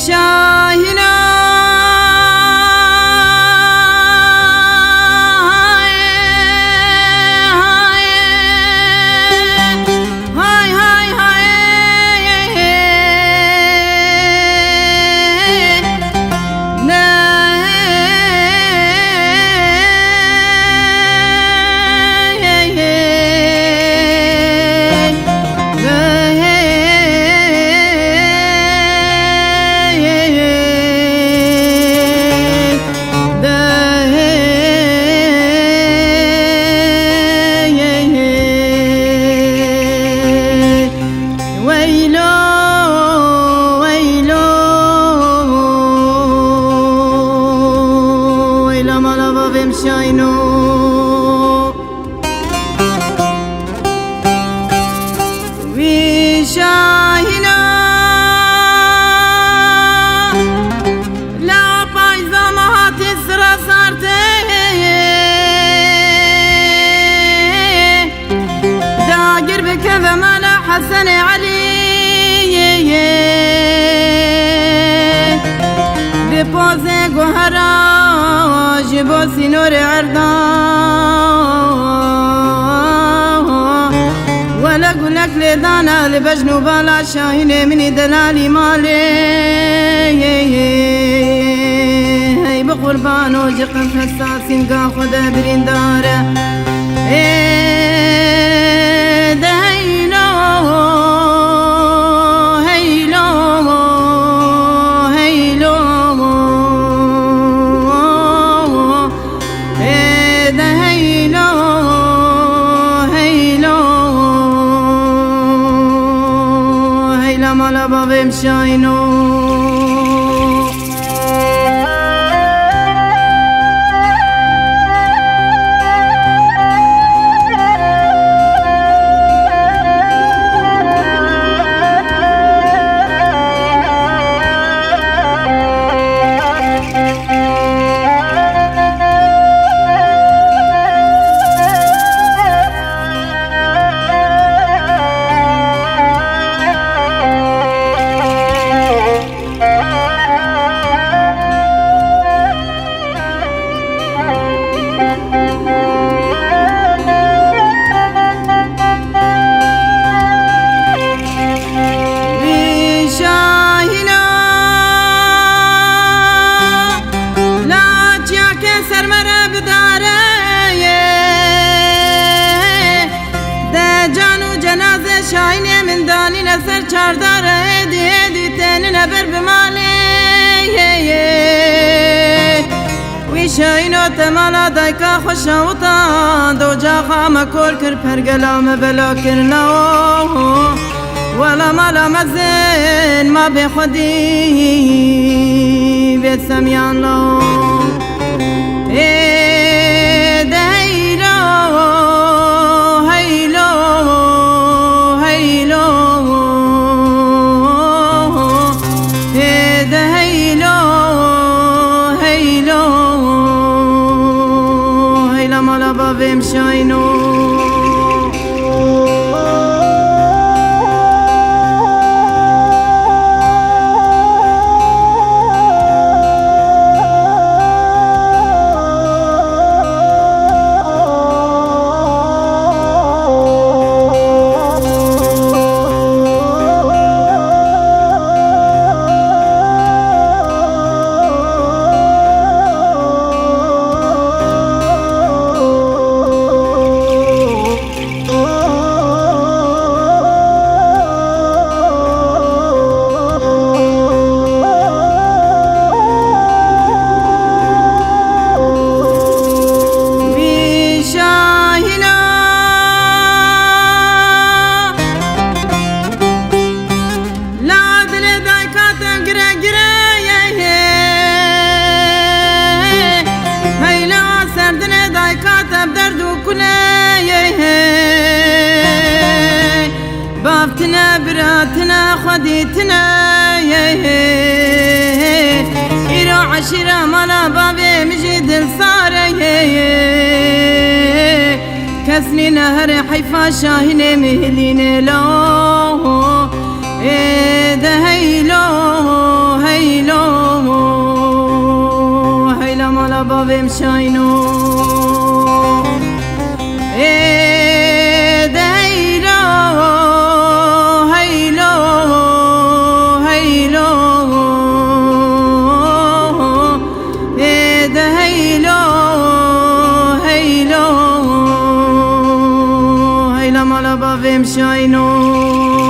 شاهنا شاينو وشاهنا لا بايزا مهات السرا صارته داقر بكذا مالا حسن علي ببوزه قهرا جبو سنور عرضا ولا قلك لدانا لبجنو بالا شاهين مني دلالي مالي هاي بقربانو جقم حساسين قا خدا برين داره مالا بابم شاينو شاينه من داني نسر چاردار هدي تنين بر بمالي وی شاينو تمالا دايكا خوشاوتا دو جاخا مكول كر پرگلام بلا کرنا ولا مالا مزين ما بخودي بيت سميان لو مالا بابم شاينو بافتنا براتنا خديتنا إيرو عشرة مالا بابي مجد الصاري كسني نهر حيفا شاهين مهلين لو ده هيلو بابم شاینو دیلا هیلو هیلو هیلو هیلو هیلا مالا بابم شاینو